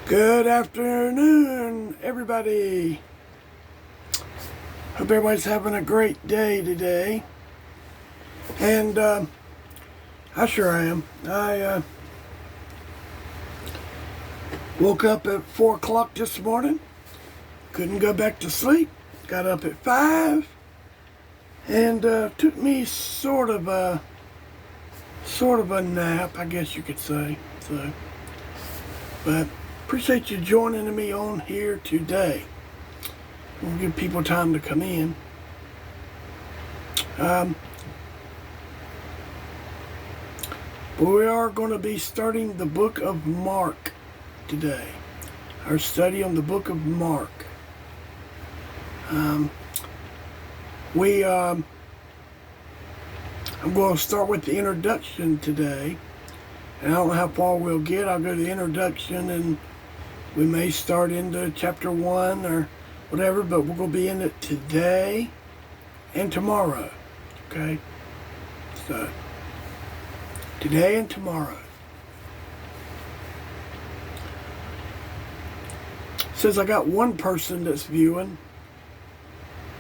Good afternoon, everybody. Hope everybody's having a great day today. And I sure am. I woke up at 4 o'clock this morning. Couldn't go back to sleep. Got up at 5. And took me sort of a nap, I guess you could say. But appreciate you joining me on here today. We'll give people time to come in. We are going to be starting the book of Mark today. Our study on the book of Mark. I'm going to start with the introduction today. And I don't know how far we'll get. I'll go to the introduction and we may start into chapter 1 or whatever, but we're going to be in it today and tomorrow. Okay? So, today and tomorrow. It says I got one person that's viewing,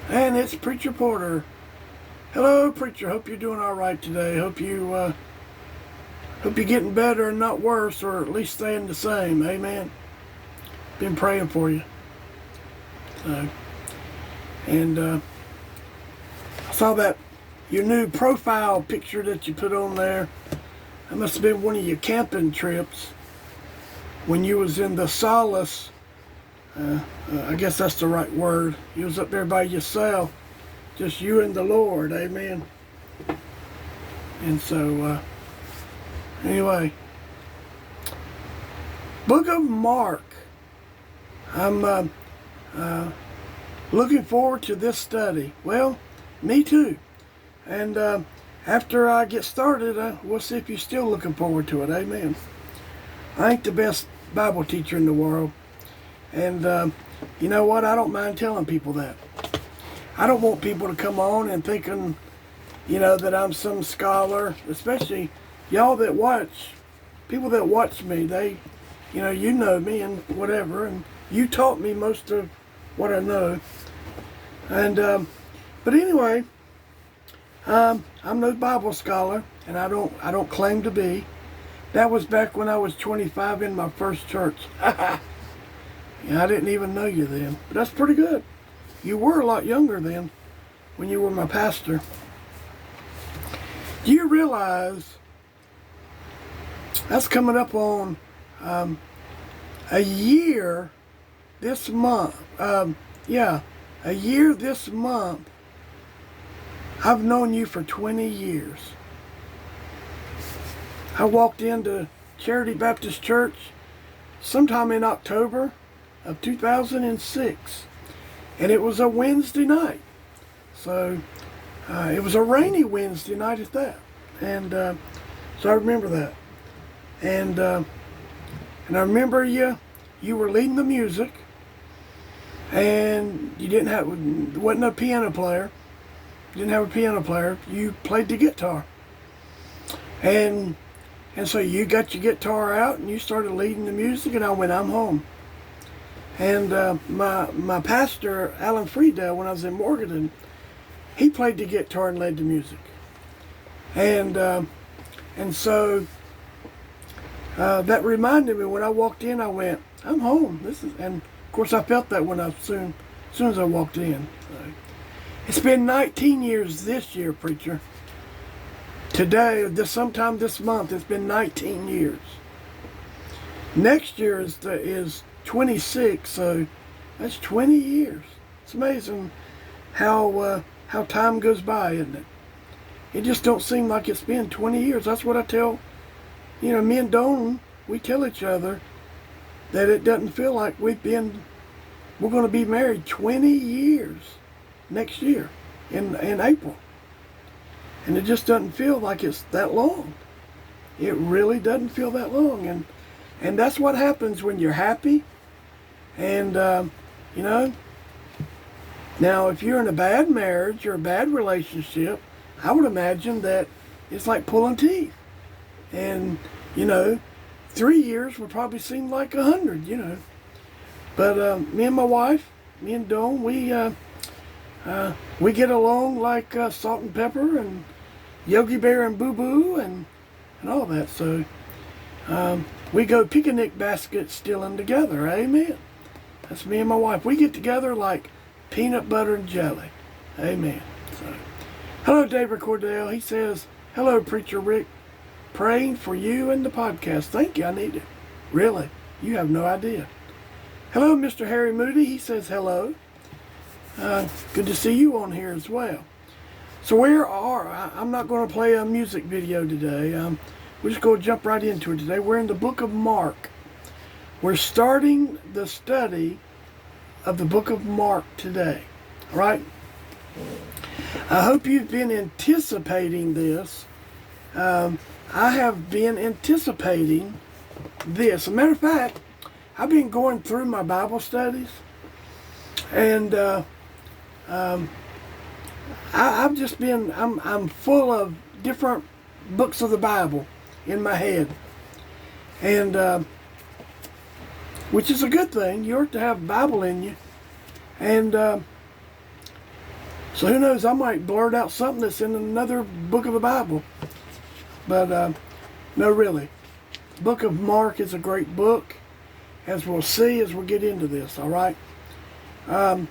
and it's Preacher Porter. Hello, Preacher. Hope you're doing all right today. Hope you're getting better and not worse, or at least staying the same. Amen. Been praying for you. So, and I saw that your new profile picture that you put on there. That must have been one of your camping trips when you was in the Solace. I guess that's the right word. You was up there by yourself, just you and the Lord. Amen. And so, anyway, Book of Mark. I'm looking forward to this study. Well, me too. And after I get started, we'll see if you're still looking forward to it. Amen. I ain't the best Bible teacher in the world. And you know what? I don't mind telling people that. I don't want people to come on and thinking, that I'm some scholar, especially y'all that watch, people that watch me, they, you know me and whatever, and you taught me most of what I know. And, but anyway, I'm no Bible scholar, and I don't claim to be. That was back when I was 25 in my first church. Yeah, I didn't even know you then, but that's pretty good. You were a lot younger then when you were my pastor. Do you realize that's coming up on a year this month? A year this month. I've known you for 20 years. I walked into Charity Baptist Church sometime in October of 2006. And it was a Wednesday night. So it was a rainy Wednesday night at that. And so I remember that. And I remember you were leading the music. And you wasn't a piano player. You didn't have a piano player. You played the guitar. And so you got your guitar out and you started leading the music, and I went, I'm home. And my pastor, Alan Friedel, when I was in Morganton, he played the guitar and led the music. And so that reminded me when I walked in, I went, I'm home. And of course I felt that when as soon as I walked in. So, it's been 19 years this year, Preacher. Today, sometime this month, it's been 19 years. Next year is 26, so that's 20 years. It's amazing how time goes by, isn't it? It just don't seem like it's been 20 years. That's what I tell, me and Dawn, we tell each other that it doesn't feel like we're going to be married 20 years next year in April. And it just doesn't feel like it's that long. It really doesn't feel that long. And that's what happens when you're happy. And, now if you're in a bad marriage or a bad relationship, I would imagine that it's like pulling teeth. And, you know, 3 years would probably seem like 100, you know. But me and my wife, me and Dawn, we get along like salt and pepper and Yogi Bear and Boo Boo and all that. So we go picnic basket stealing together. Amen. That's me and my wife. We get together like peanut butter and jelly. Amen. So, hello, David Cordell. He says, hello, Preacher Rick. Praying for you and the podcast. Thank you. I need it. Really. You have no idea. Hello, Mr. Harry Moody. He says hello. Good to see you on here as well. So I'm not going to play a music video today. We're just going to jump right into it today. We're in the book of Mark. We're starting the study of the book of Mark today. All right? I hope you've been anticipating this. I have been anticipating this. As a matter of fact, I've been going through my Bible studies, and I've just been, I'm full of different books of the Bible in my head, and which is a good thing. You ought to have Bible in you, and so who knows, I might blurt out something that's in another book of the Bible. But no, really, the book of Mark is a great book, as we'll see as we get into this. All right. So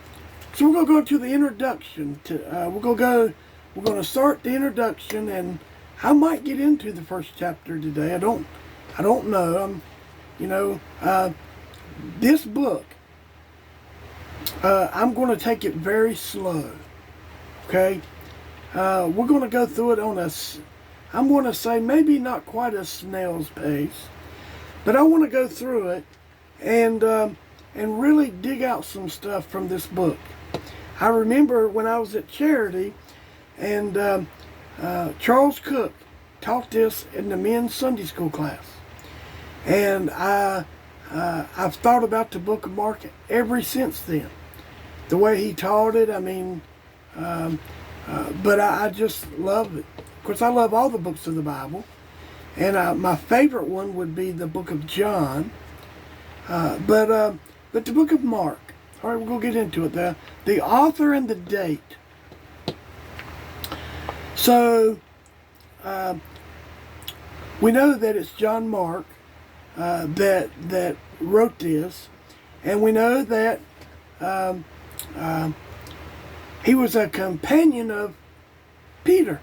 we're going to go to the introduction. We're going to start the introduction, and I might get into the first chapter today. I don't know. This book, I'm going to take it very slow. Okay. We're going to go through it on I'm going to say maybe not quite a snail's pace, but I want to go through it and really dig out some stuff from this book. I remember when I was at Charity, and Charles Cook taught this in the men's Sunday school class, and I've thought about the book of Mark ever since then. The way he taught it, I mean, but I just love it. Of course, I love all the books of the Bible, and my favorite one would be the book of John, but the book of Mark. All right, we're going to get into it. The author and the date. So, we know that it's John Mark that wrote this, and we know that he was a companion of Peter.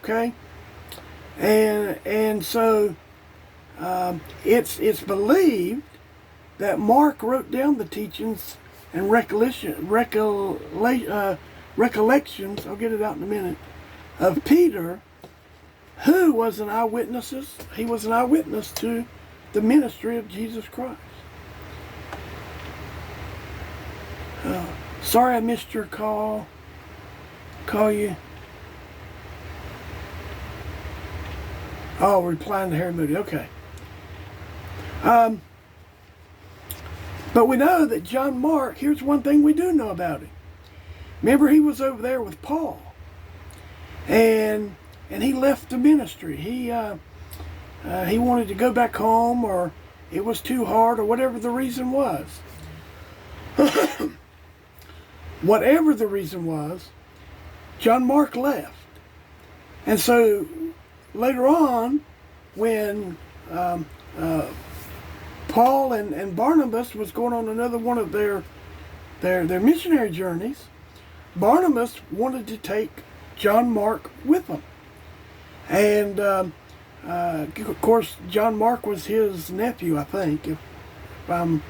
Okay, and so it's believed that Mark wrote down the teachings and recollections. I'll get it out in a minute. Of Peter, who was an eyewitness. He was an eyewitness to the ministry of Jesus Christ. Sorry I missed your call. Call you. Oh, replying to Harry Moody. Okay. But we know that John Mark, here's one thing we do know about him. Remember, he was over there with Paul. And he left the ministry. He wanted to go back home, or it was too hard, or whatever the reason was. Whatever the reason was, John Mark left. And so later on, when Paul and Barnabas was going on another one of their missionary journeys, Barnabas wanted to take John Mark with them. And of course, John Mark was his nephew, I think, if I'm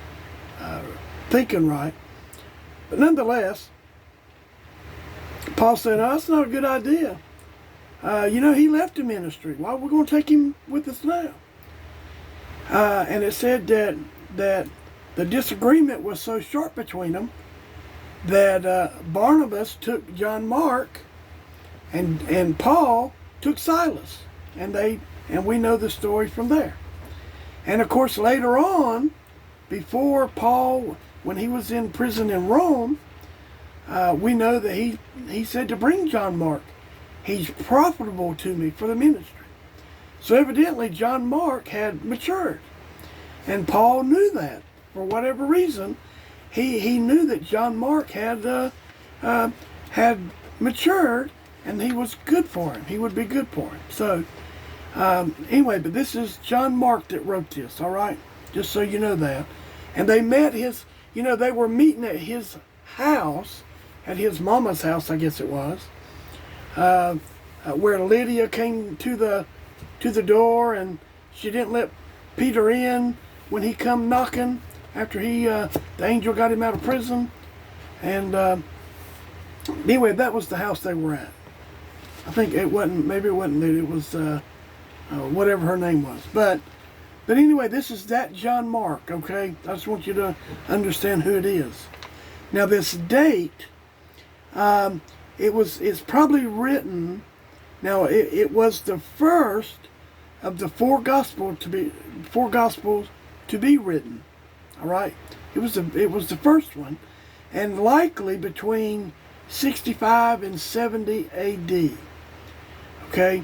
thinking right. But nonetheless, Paul said, "Oh, that's not a good idea. He left the ministry. Why are we going to take him with us now?" And it said that the disagreement was so sharp between them that Barnabas took John Mark and Paul took Silas, and we know the story from there. And of course, later on, before Paul, when he was in prison in Rome, we know that he said to bring John Mark. He's profitable to me for the ministry. So evidently John Mark had matured. And Paul knew that. For whatever reason, he knew that John Mark had matured, and he was good for him. He would be good for him. So anyway, but this is John Mark that wrote this, all right? Just so you know that. And they met they were meeting at his house, at his mama's house, I guess it was, where Lydia came to the door, and she didn't let Peter in when he come knocking after the angel got him out of prison. And anyway, that was the house they were at. I think maybe it wasn't Lydia, it was whatever her name was. But anyway, this is that John Mark, okay? I just want you to understand who it is. Now this date, it's probably written, now it was the first of the four gospels to be written. All right? It was the first one, and likely between 65 and 70 AD. Okay?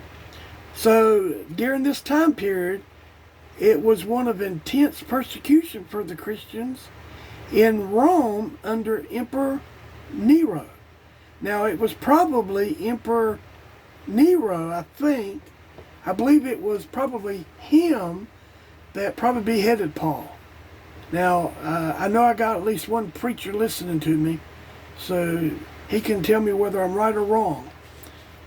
So during this time period, it was one of intense persecution for the Christians in Rome under Emperor Nero. Now, it was probably Emperor Nero, I believe it was probably him that probably beheaded Paul. Now, I know I got at least one preacher listening to me, so he can tell me whether I'm right or wrong.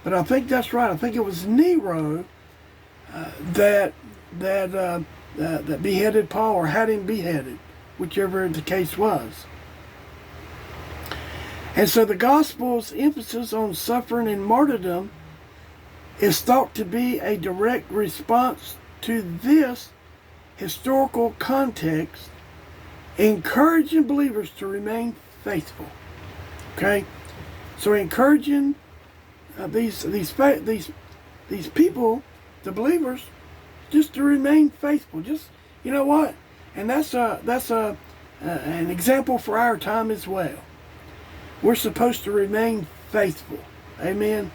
But I think that's right. I think it was Nero that beheaded Paul, or had him beheaded, whichever the case was. And so the gospel's emphasis on suffering and martyrdom is thought to be a direct response to this historical context, encouraging believers to remain faithful. Okay, so encouraging these people, the believers, just to remain faithful. Just, you know what? And that's an example for our time as well. We're supposed to remain faithful. Amen.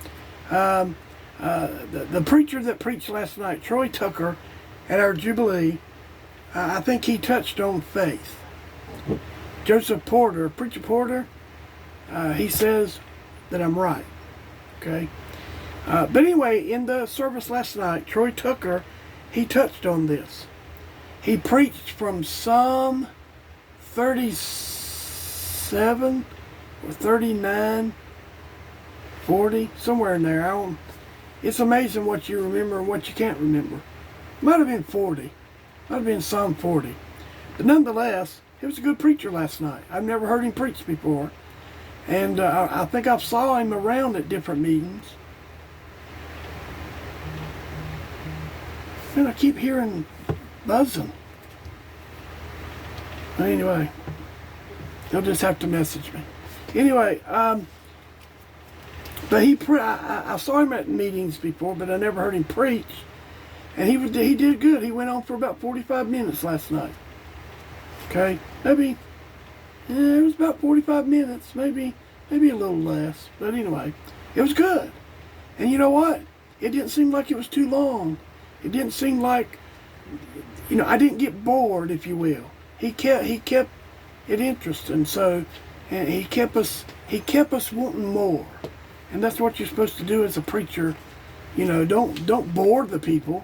The preacher that preached last night, Troy Tucker, at our Jubilee, I think he touched on faith. Joseph Porter, Preacher Porter, he says that I'm right. Okay. But anyway, in the service last night, Troy Tucker, he touched on this. He preached from Psalm 37 or 39, 40, somewhere in there. It's amazing what you remember and what you can't remember. Might have been 40. Might have been Psalm 40. But nonetheless, he was a good preacher last night. I've never heard him preach before. And I think I've saw him around at different meetings. And I keep hearing buzzing. But anyway, you'll just have to message me. Anyway, but I saw him at meetings before, but I never heard him preach. And he did good. He went on for about 45 minutes last night. Okay, maybe it was about 45 minutes, maybe a little less. But anyway, it was good. And you know what? It didn't seem like it was too long. It didn't seem like, I didn't get bored, if you will. He kept it interesting. So, and he kept us wanting more. And that's what you're supposed to do as a preacher. Don't bore the people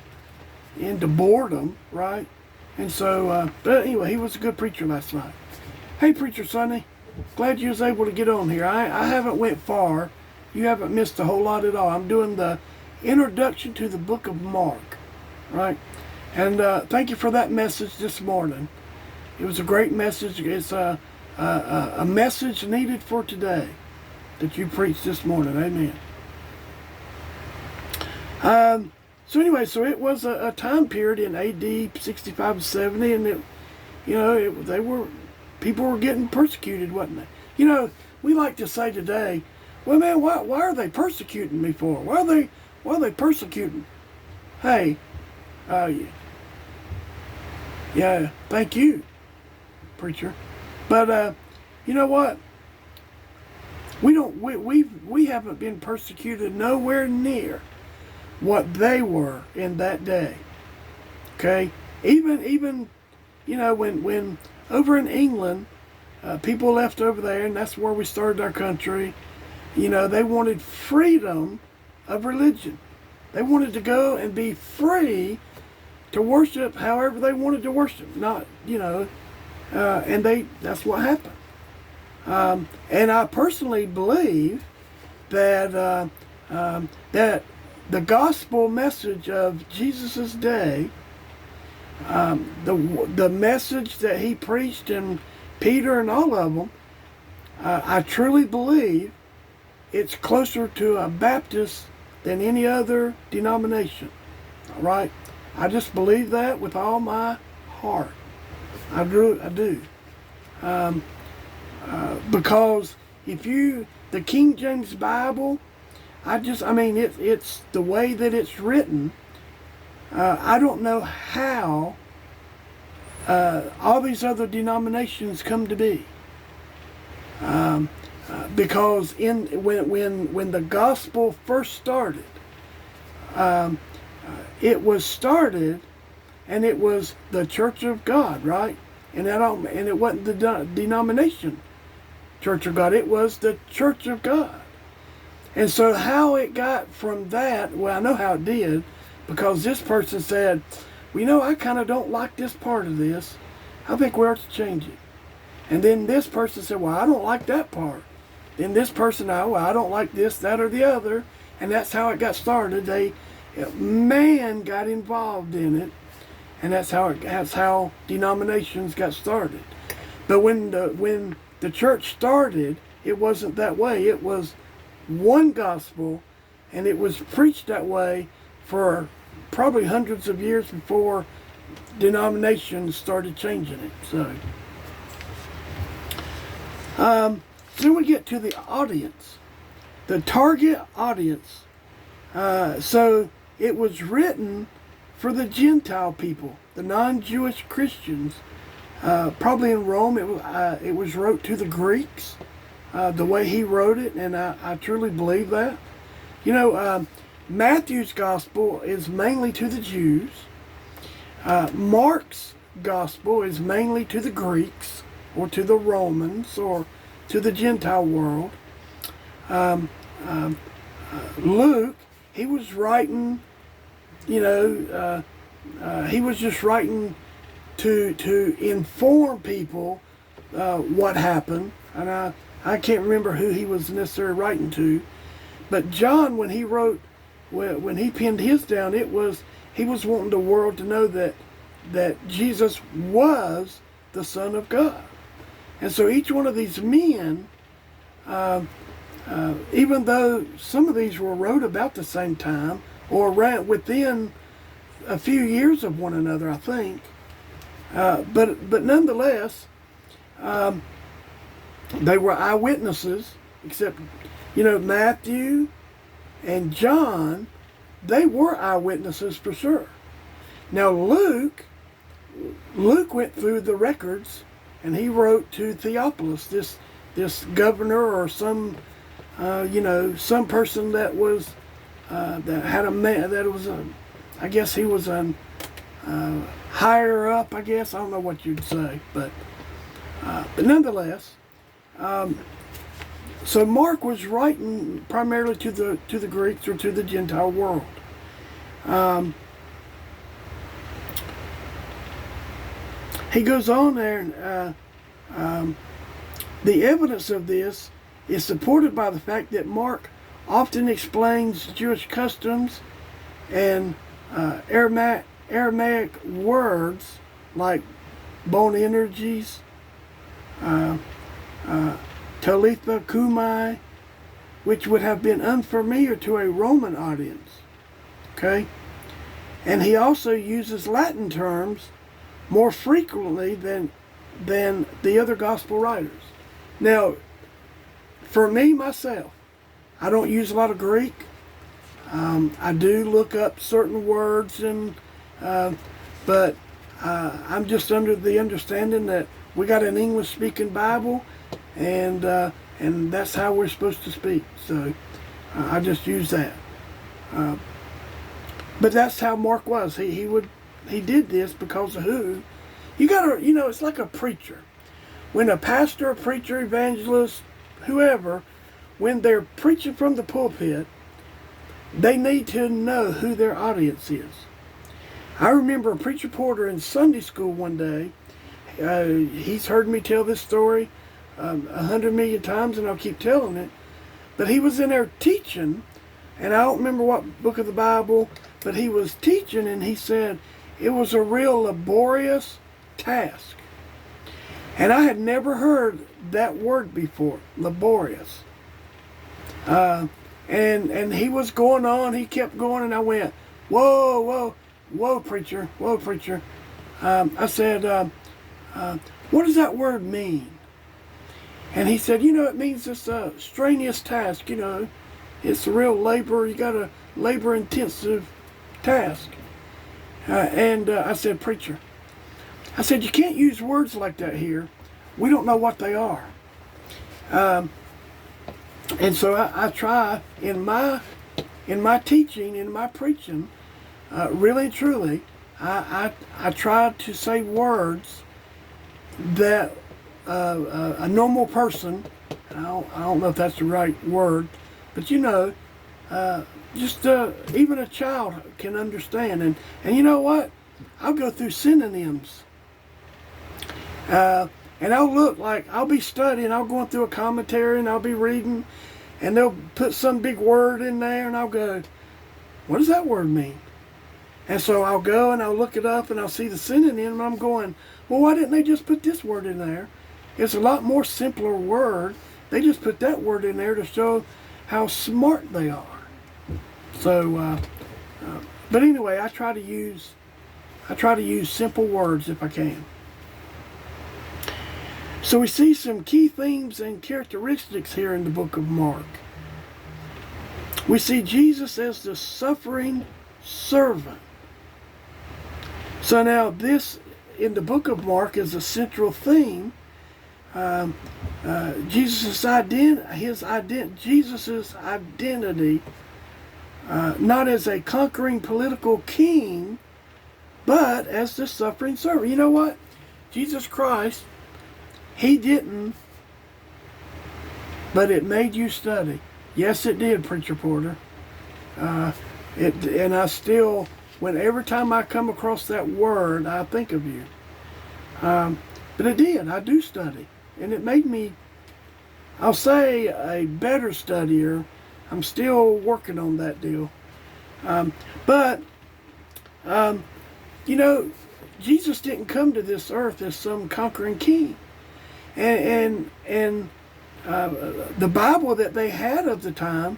into boredom, right? And so, but anyway, he was a good preacher last night. Hey, Preacher Sonny, glad you was able to get on here. I haven't went far. You haven't missed a whole lot at all. I'm doing the introduction to the book of Mark, right? And thank you for that message this morning. It was a great message. It's a message needed for today that you preached this morning. Amen. So anyway, so it was a time period in AD 65 and 70, and people were getting persecuted, wasn't they? We like to say today, well, man, why are they persecuting me for? Why are they persecuting? Hey, yeah, thank you, preacher. But you know what? We haven't been persecuted nowhere near what they were in that day. Okay, even when over in England, people left over there, and that's where we started our country. They wanted freedom of religion. They wanted to go and be free to worship however they wanted to worship. Not, and that's what happened. And I personally believe that that the gospel message of Jesus' day, the message that he preached in Peter and all of them, I truly believe it's closer to a Baptist than any other denomination. All right? I just believe that with all my heart. I do. Because the King James Bible, it's the way that it's written. I don't know how all these other denominations come to be. Because when the gospel first started, it was started, and it was the Church of God, right? And it wasn't the denomination Church of God. It was the Church of God. And so how it got from that, well, I know how it did, because this person said, well, I kind of don't like this part of this. I think we ought to change it. And then this person said, well, I don't like that part. Then this person, I don't like this, that, or the other. And that's how it got started. Man got involved in it. And that's how denominations got started. But when the church started, it wasn't that way. It was one gospel, and it was preached that way for probably hundreds of years before denominations started changing it. So, then we get to the audience, the target audience. So it was written for the Gentile people, the non-Jewish Christians. Probably in Rome, it was wrote to the Greeks, the way he wrote it, and I truly believe that. Matthew's gospel is mainly to the Jews. Mark's gospel is mainly to the Greeks, or to the Romans, or to the Gentile world. Luke, he was writing, he was just writing to inform people what happened. And I can't remember who he was necessarily writing to. But John, when he penned his down, he was wanting the world to know that Jesus was the Son of God. And so each one of these men, even though some of these were wrote about the same time, or within a few years of one another, I think, but nonetheless, they were eyewitnesses, except, Matthew and John, they were eyewitnesses for sure. Now Luke went through the records, and he wrote to Theophilus, this governor or some person that was that had a man that was I guess he was a higher up. I guess I don't know what you'd say, but nonetheless, so Mark was writing primarily to the Greeks or to the Gentile world. He goes on there, and the evidence of this is supported by the fact that Mark often explains Jewish customs and Aramaic words like bone energies, Talitha Kumai, which would have been unfamiliar to a Roman audience. Okay? And he also uses Latin terms more frequently than the other gospel writers. Now, for me, myself, I don't use a lot of Greek. I do look up certain words, but I'm just under the understanding that we got an English-speaking Bible, and that's how we're supposed to speak. So I just use that. But that's how Mark was. He did this because of who. You gotta, it's like a preacher. When a pastor, a preacher, evangelist, whoever, when they're preaching from the pulpit, they need to know who their audience is. I remember a preacher porter in Sunday school one day. He's heard me tell this story 100 million times, and I'll keep telling it. But he was in there teaching, and I don't remember what book of the Bible, but he was teaching, and he said it was a real laborious task. And I had never heard that word before, laborious. And he was going on, he kept going, and I went, whoa, whoa, whoa, preacher, whoa, preacher. I said, what does that word mean? And he said, it means it's a strenuous task, It's a real labor, you got a labor-intensive task. And I said, preacher, I said, you can't use words like that here. We don't know what they are. And so I try in my teaching, in my preaching, really and truly, I try to say words that a normal person, I don't know if that's the right word, but just even a child can understand. And you know what? I'll go through synonyms. And I'll be studying, I'll go through a commentary and I'll be reading, and they'll put some big word in there and I'll go, what does that word mean? And so I'll go and I'll look it up and I'll see the synonym and I'm going, well, why didn't they just put this word in there? It's a lot more simpler word. They just put that word in there to show how smart they are. So, but anyway, I try to use simple words if I can. So we see some key themes and characteristics here in the book of Mark. We see Jesus as the suffering servant. So now this, in the book of Mark, is a central theme. Jesus' identity, not as a conquering political king, but as the suffering servant. You know what? Jesus Christ, He didn't, but it made you study. Yes, it did, Preacher Porter. And I still, every time I come across that word, I think of you. But it did. I do study. And it made me, I'll say, a better studier. I'm still working on that deal. But Jesus didn't come to this earth as some conquering king. And the Bible that they had of the time,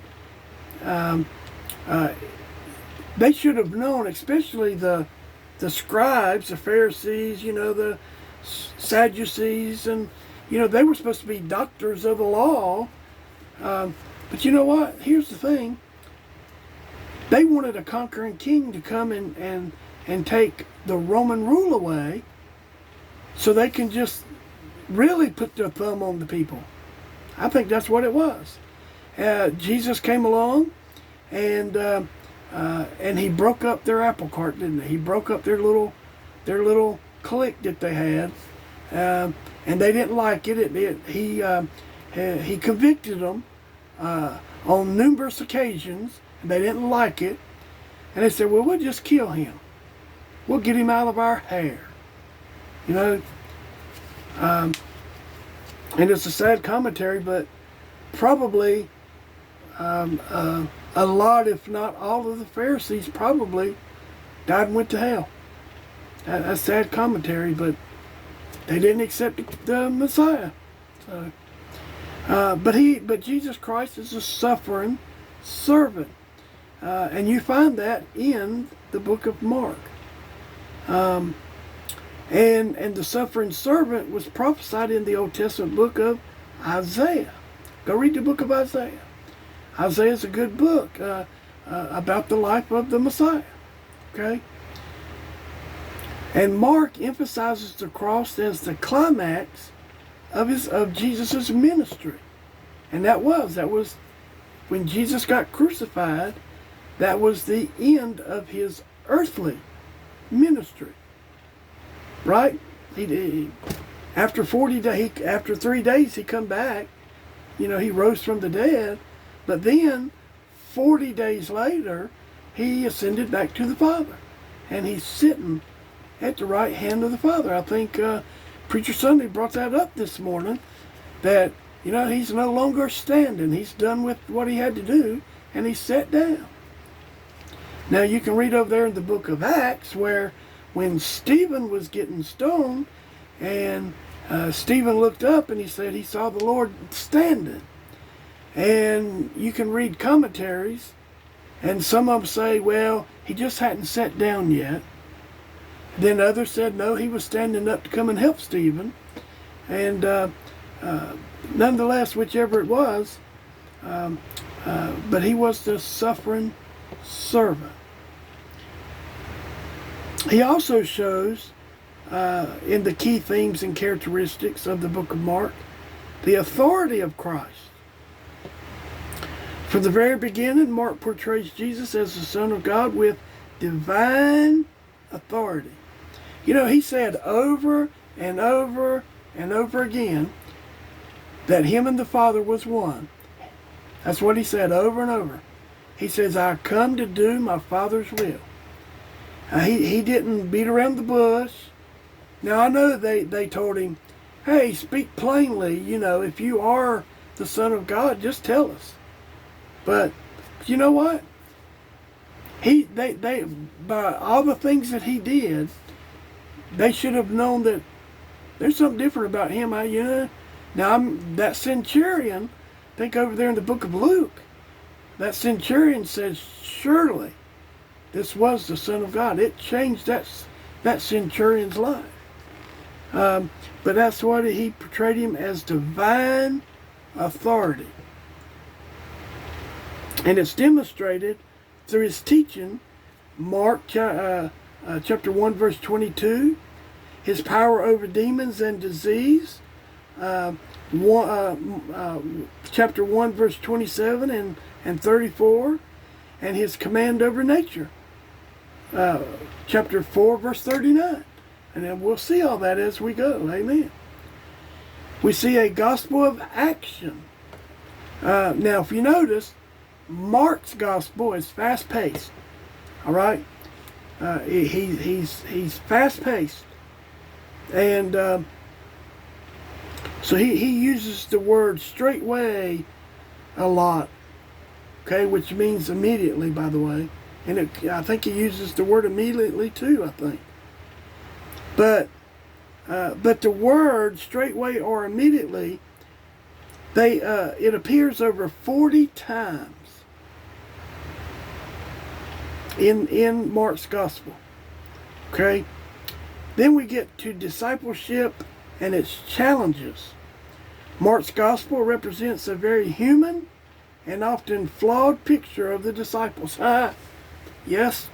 they should have known, especially the scribes, the Pharisees, the Sadducees, and they were supposed to be doctors of the law. But you know what? Here's the thing. They wanted a conquering king to come and take the Roman rule away, so they can just really put their thumb on the people. I think that's what it was. Jesus came along, and he broke up their apple cart, didn't he? He broke up their little clique that they had, and they didn't like it. He convicted them on numerous occasions, and they didn't like it. And they said, well, we'll just kill him. We'll get him out of our hair. And it's a sad commentary, but probably a lot, if not all of the Pharisees probably died and went to hell. A sad commentary, but they didn't accept the Messiah. So, but Jesus Christ is a suffering servant. And you find that in the book of Mark. And the suffering servant was prophesied in the Old Testament book of Isaiah. Go read the book of Isaiah. Isaiah is a good book about the life of the Messiah. Okay? And Mark emphasizes the cross as the climax of Jesus' ministry. And that was when Jesus got crucified. that was the end of his earthly ministry, right? After 40 days, after 3 days, he come back. He rose from the dead, but then 40 days later, he ascended back to the Father, and he's sitting at the right hand of the Father. I think Preacher Sunday brought that up this morning, that he's no longer standing. He's done with what he had to do, and he's sat down. Now you can read over there in the book of Acts where when Stephen was getting stoned, and Stephen looked up and he said he saw the Lord standing. And you can read commentaries, and some of them say, well, he just hadn't sat down yet. Then others said, no, he was standing up to come and help Stephen. And nonetheless, whichever it was, but he was the suffering servant. He also shows in the key themes and characteristics of the book of Mark the authority of Christ. From the very beginning, Mark portrays Jesus as the Son of God with divine authority. He said over and over and over again that him and the Father was one. That's what he said over and over. He says, I come to do my Father's will. He didn't beat around the bush. Now, I know they told him, hey, speak plainly. If you are the Son of God, just tell us. But you know what? They by all the things that he did, they should have known that there's something different about him. Now, that centurion, think over there in the book of Luke, that centurion says, surely this was the Son of God. It changed that centurion's life. But that's what he portrayed him as, divine authority. And it's demonstrated through his teaching, Mark chapter 1, verse 22, his power over demons and disease, chapter 1, verse 27 and 34, and his command over nature, chapter 4, verse 39. And then we'll see all that as we go. Amen. We see a gospel of action. Now, if you notice, Mark's gospel is fast-paced. All right, he's fast-paced, and so he uses the word straightway a lot. Okay, which means immediately, by the way, and I think he uses the word immediately too. I think, but the word straightway or immediately, it appears over 40 times in Mark's gospel. Okay, then we get to discipleship and its challenges. Mark's gospel represents a very human and often flawed picture of the disciples. Yes,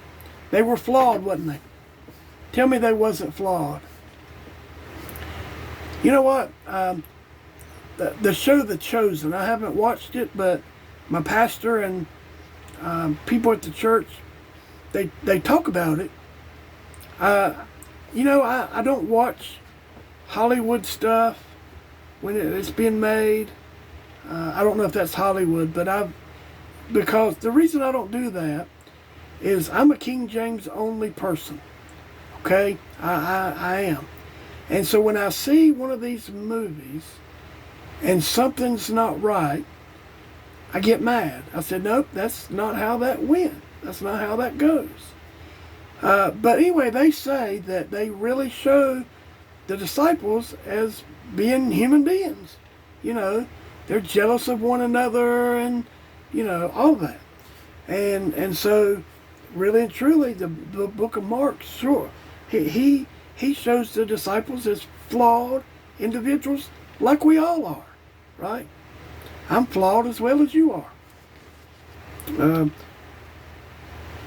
they were flawed, wasn't they? Tell me they wasn't flawed. You know what? The show The Chosen, I haven't watched it, but my pastor and people at the church, they talk about it. I don't watch Hollywood stuff when it's being made. I don't know if that's Hollywood, but because the reason I don't do that is I'm a King James only person. Okay, I am. And so when I see one of these movies and something's not right, I get mad. I said, nope, that's not how that went. That's not how that goes. But anyway, they say that they really show the disciples as being human beings. They're jealous of one another and, all that. And so, really and truly, the book of Mark, sure, he shows the disciples as flawed individuals like we all are, right? I'm flawed as well as you are.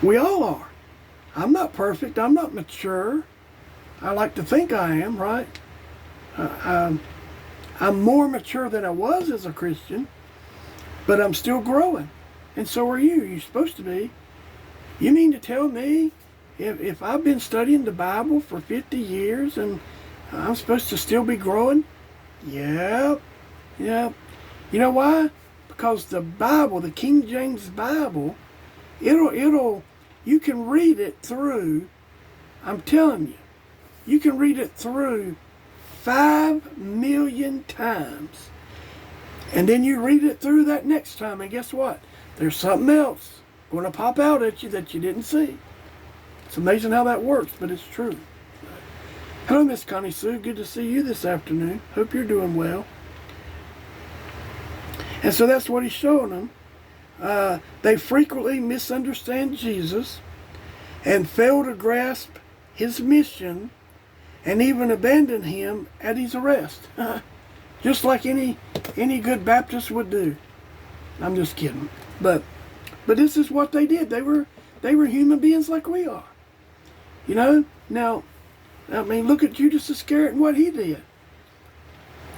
We all are. I'm not perfect. I'm not mature. I like to think I am, right? I'm more mature than I was as a Christian, but I'm still growing. And so are you. You're supposed to be. You mean to tell me if I've been studying the Bible for 50 years and I'm supposed to still be growing? Yep, yep. You know why? Because the Bible, the King James Bible, you can read it through, I'm telling you, you can read it through 5 million times. And then you read it through that next time, and guess what? There's something else going to pop out at you that you didn't see. It's amazing how that works, but it's true. Hello, Miss Connie Sue. Good to see you this afternoon. Hope you're doing well. And so that's what he's showing them. They frequently misunderstand Jesus and fail to grasp his mission and even abandon him at his arrest. Just like any good Baptist would do. I'm just kidding. But this is what they did. They were human beings like we are. You know? Now, I mean, look at Judas Iscariot and what he did.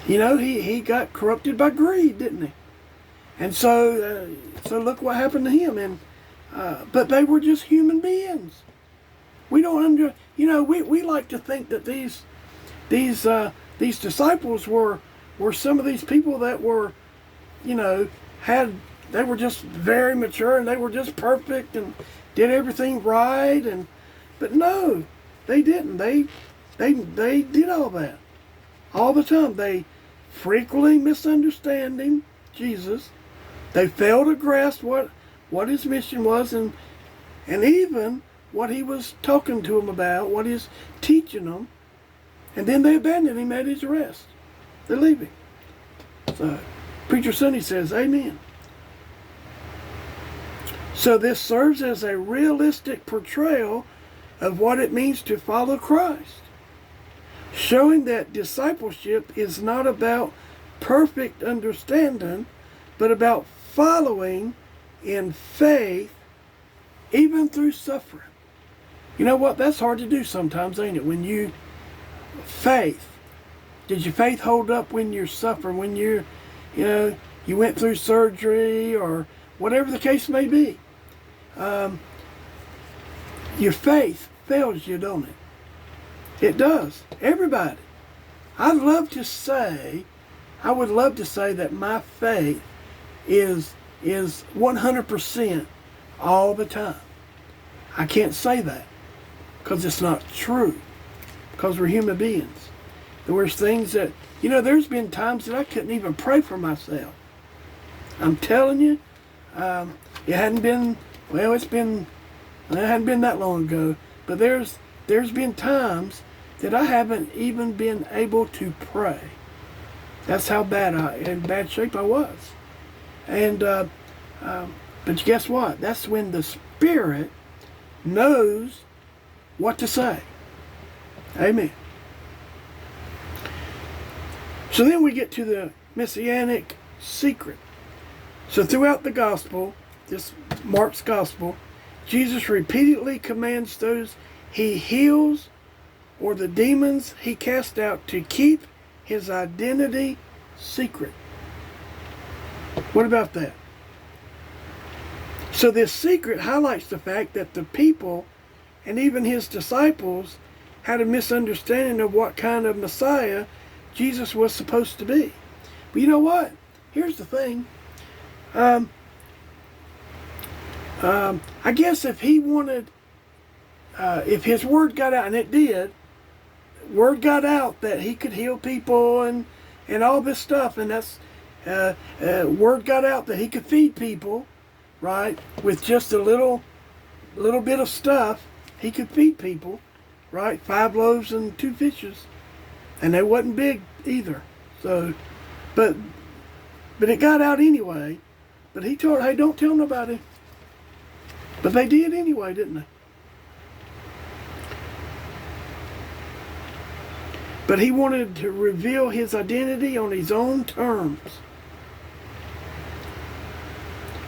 You know, he got corrupted by greed, didn't he? And so look what happened to him. And but they were just human beings. We don't we like to think that these disciples were some of these people that were, they were just very mature and they were just perfect and did everything right, but no, they didn't. They did all that all the time. They frequently misunderstand him, Jesus. They failed to grasp what his mission was and even what he was talking to them about, what he's teaching them, and then they abandoned him at his arrest. They leave him. So, Preacher Sonny says, amen. So this serves as a realistic portrayal of what it means to follow Christ, showing that discipleship is not about perfect understanding, but about following in faith, even through suffering. You know what? That's hard to do sometimes, ain't it? When you, faith. Did your faith hold up when you're suffering, when you went through surgery or whatever the case may be? Your faith fails you, don't it? It does. Everybody. I would love to say that my faith is 100% all the time. I can't say that because it's not true, because we're human beings. There was things that, there's been times that I couldn't even pray for myself. I'm telling you, it hadn't been that long ago, but there's been times that I haven't even been able to pray. That's how in bad shape I was. And but guess what? That's when the Spirit knows what to say. Amen. So then we get to the Messianic secret. So throughout the gospel, this Mark's gospel, Jesus repeatedly commands those he heals or the demons he casts out to keep his identity secret. What about that? So this secret highlights the fact that the people and even his disciples had a misunderstanding of what kind of Messiah Jesus was supposed to be. But you know what? Here's the thing. I guess if he wanted, if his word got out, and it did, word got out that he could heal people and all this stuff, and that's word got out that he could feed people, right? With just a little bit of stuff, he could feed people, right? 5 loaves and 2 fishes. And they wasn't big either. So, but it got out anyway. But he told, hey, don't tell nobody. But they did anyway, didn't they? But he wanted to reveal his identity on his own terms,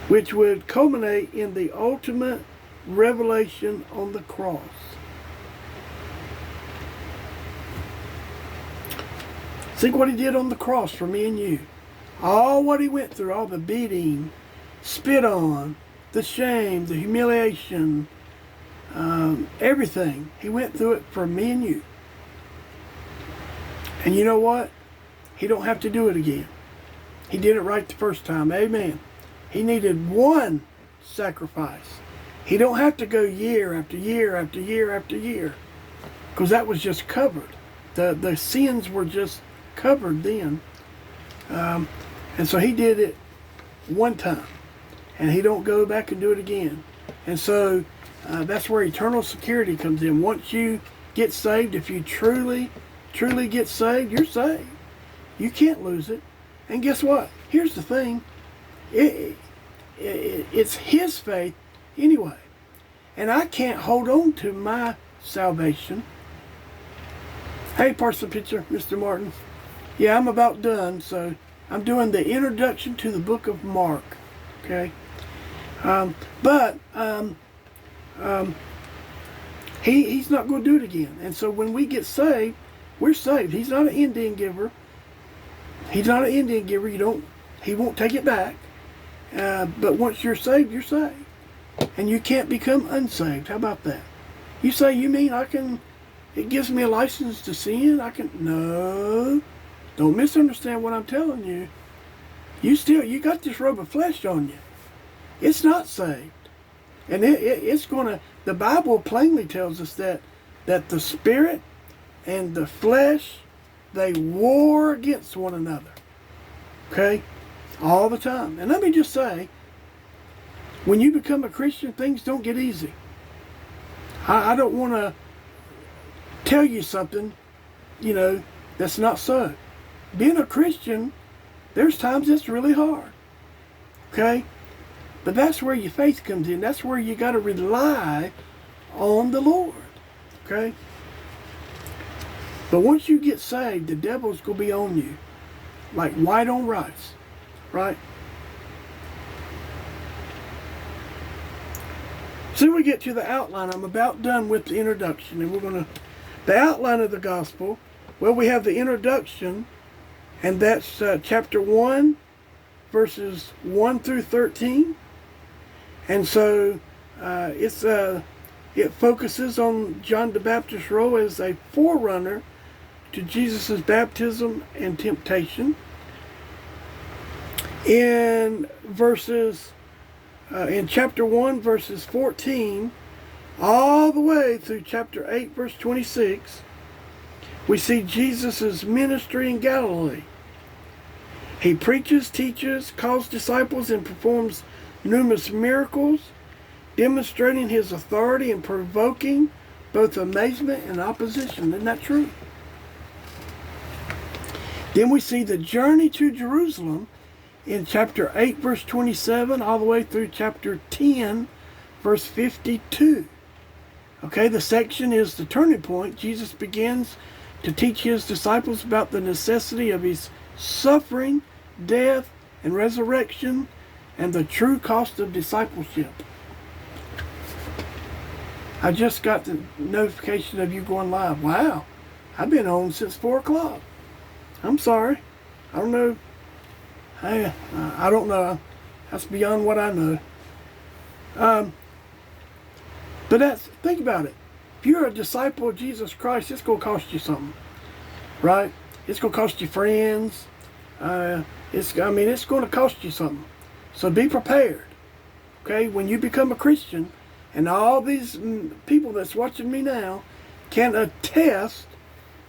which would culminate in the ultimate revelation on the cross. Think what he did on the cross for me and you. All what he went through, all the beating, spit on, the shame, the humiliation, everything. He went through it for me and you. And you know what? He don't have to do it again. He did it right the first time. Amen. He needed one sacrifice. He don't have to go year after year after year after year, because that was just covered. The sins were just covered then. And so he did it one time, and he don't go back and do it again. And so that's where eternal security comes in. Once you get saved, if you truly get saved, you're saved. You can't lose it. And guess what? Here's the thing. It's his faith anyway. And I can't hold on to my salvation. Hey, parcel picture, Mr. Martin. Yeah, I'm about done, so I'm doing the introduction to the book of Mark. Okay? He's not going to do it again. And so when we get saved, we're saved. He's not an Indian giver. He's not an Indian giver. He won't take it back. But once you're saved, you're saved. And you can't become unsaved. How about that? You say, you mean it gives me a license to sin? No. Don't misunderstand what I'm telling you. You got this robe of flesh on you. It's not saved. And the Bible plainly tells us that the spirit and the flesh, they war against one another. Okay? All the time. And let me just say, when you become a Christian, things don't get easy. I don't want to tell you something, that's not so. Being a Christian, there's times it's really hard. Okay? But that's where your faith comes in. That's where you got to rely on the Lord. Okay? But once you get saved, the devil's going to be on you like white on rice. Right? So we get to the outline. I'm about done with the introduction. And the outline of the gospel, well, we have the introduction, and that's chapter 1, verses 1 through 13. And so it focuses on John the Baptist's role as a forerunner to Jesus' baptism and temptation. In chapter 1, verses 14, all the way through chapter 8, verse 26, we see Jesus' ministry in Galilee. He preaches, teaches, calls disciples, and performs numerous miracles, demonstrating his authority and provoking both amazement and opposition. Isn't that true? Then we see the journey to Jerusalem in chapter 8, verse 27, all the way through chapter 10, verse 52. Okay, the section is the turning point. Jesus begins to teach his disciples about the necessity of his suffering, death, and resurrection, and the true cost of discipleship. I just got the notification of you going live. Wow, I've been on since 4 o'clock. I'm sorry. I don't know. Hey, I don't know. That's beyond what I know. But think about it. If you're a disciple of Jesus Christ, it's going to cost you something, right? It's going to cost you friends. It's going to cost you something. So be prepared, okay? When you become a Christian, and all these people that's watching me now can attest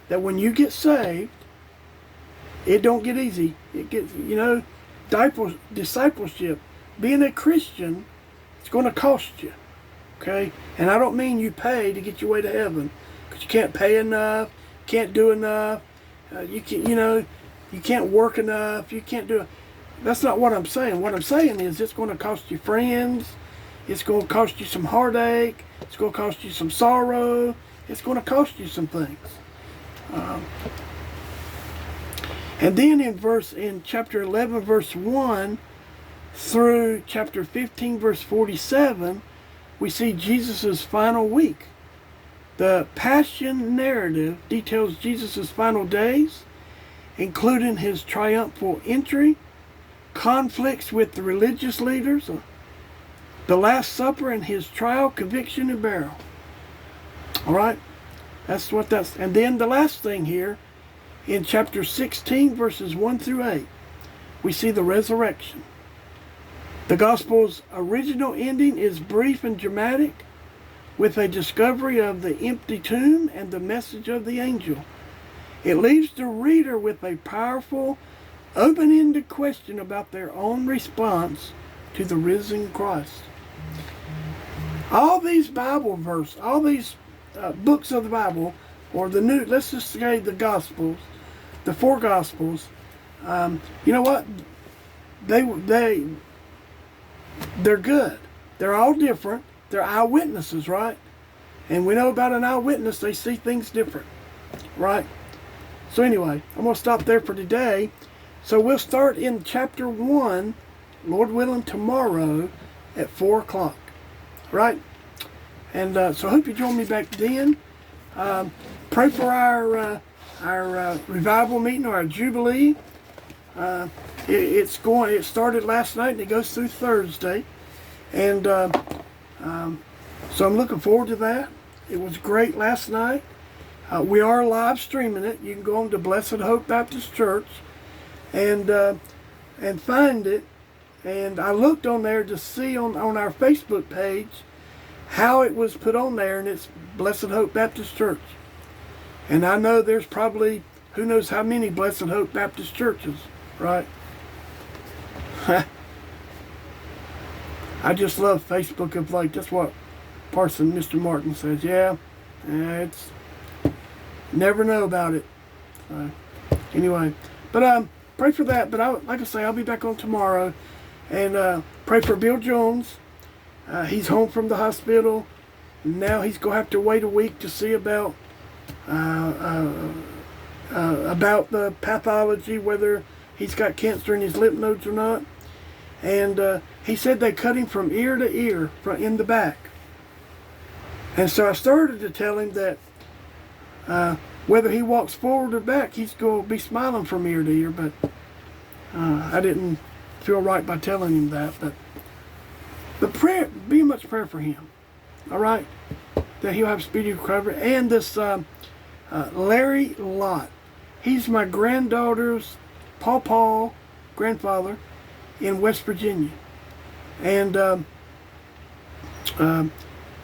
that when you get saved, it don't get easy. It gets, discipleship, being a Christian, it's going to cost you, okay? And I don't mean you pay to get your way to heaven, because you can't pay enough, can't do enough, you can't work enough, you can't do it. That's not what I'm saying. What I'm saying is it's going to cost you friends, it's going to cost you some heartache, it's going to cost you some sorrow, it's going to cost you some things. And then in chapter 11, verse 1 through chapter 15, verse 47, we see Jesus' final week. The Passion narrative details Jesus' final days, including his triumphal entry, conflicts with the religious leaders, the Last Supper, and his trial, conviction, and burial. All right? And then the last thing here, in chapter 16, verses 1 through 8, we see the resurrection. The gospel's original ending is brief and dramatic, with a discovery of the empty tomb and the message of the angel. It leaves the reader with a powerful, open-ended question about their own response to the risen Christ. All these Bible verses, all these books of the Bible, or the new, let's just say the Gospels, the four Gospels, you know what? They're good. They're all different. They're eyewitnesses, right? And we know about an eyewitness, they see things different, right? So anyway, I'm going to stop there for today. So we'll start in chapter 1, Lord willing, tomorrow at 4 o'clock, right? And so I hope you join me back then. Pray for our revival meeting, or our Jubilee. It started last night and it goes through Thursday. And so I'm looking forward to that. It was great last night. We are live streaming it. You can go on to Blessed Hope Baptist Church and find it. And I looked on there to see on our Facebook page how it was put on there, and it's Blessed Hope Baptist Church. And I know there's probably who knows how many Blessed Hope Baptist churches, right? I just love Facebook of like, that's what Parson Mr. Martin says. Yeah, it's never know about it. Anyway, but pray for that. But like I say, I'll be back on tomorrow, and pray for Bill Jones. He's home from the hospital. Now he's gonna have to wait a week to see about the pathology, whether he's got cancer in his lymph nodes or not. And he said they cut him from ear to ear, in the back. And so I started to tell him that whether he walks forward or back, he's going to be smiling from ear to ear. But I didn't feel right by telling him that. But prayer, be much prayer for him. All right, that he'll have speedy recovery. And this Larry Lott, he's my granddaughter's Paw grandfather in West Virginia. And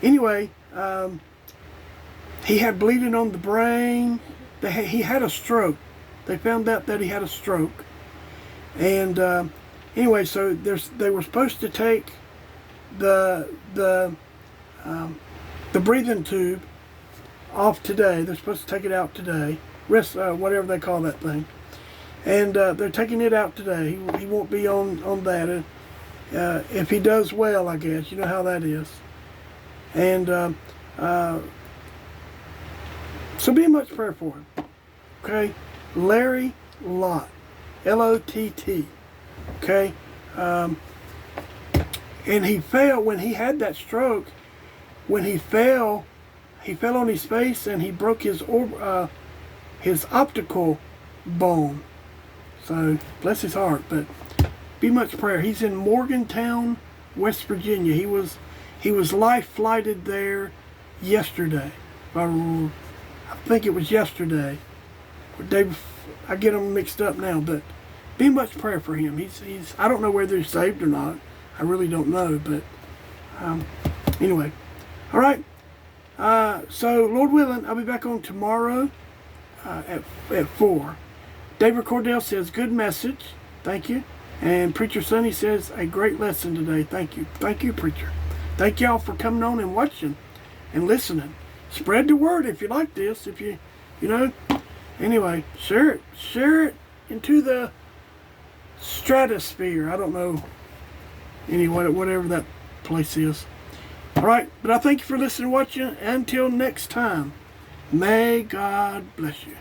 anyway, he had bleeding on the brain. He had a stroke. They found out that he had a stroke. And anyway, so they were supposed to take the breathing tube off today. They're supposed to take it out today. Whatever they call that thing. And they're taking it out today. He won't be on that. If he does well, I guess. You know how that is. And so be much prayer for him. Okay? Larry Lott. L-O-T-T. Okay? And he fell when he had that stroke. When he fell on his face and he broke his optical bone. So, bless his heart. But be much prayer. He's in Morgantown, West Virginia. He was life flighted there yesterday. I think it was yesterday. I get them mixed up now, but be much prayer for him. He's I don't know whether he's saved or not. I really don't know, but anyway. All right. So, Lord willing, I'll be back on tomorrow at 4. David Cordell says, good message. Thank you. And Preacher Sonny says, a great lesson today. Thank you. Thank you, Preacher. Thank y'all for coming on and watching and listening. Spread the word if you like this. If you know. Anyway, share it into the stratosphere. I don't know. Anyway, whatever that place is. All right. But I thank you for listening and watching. Until next time, may God bless you.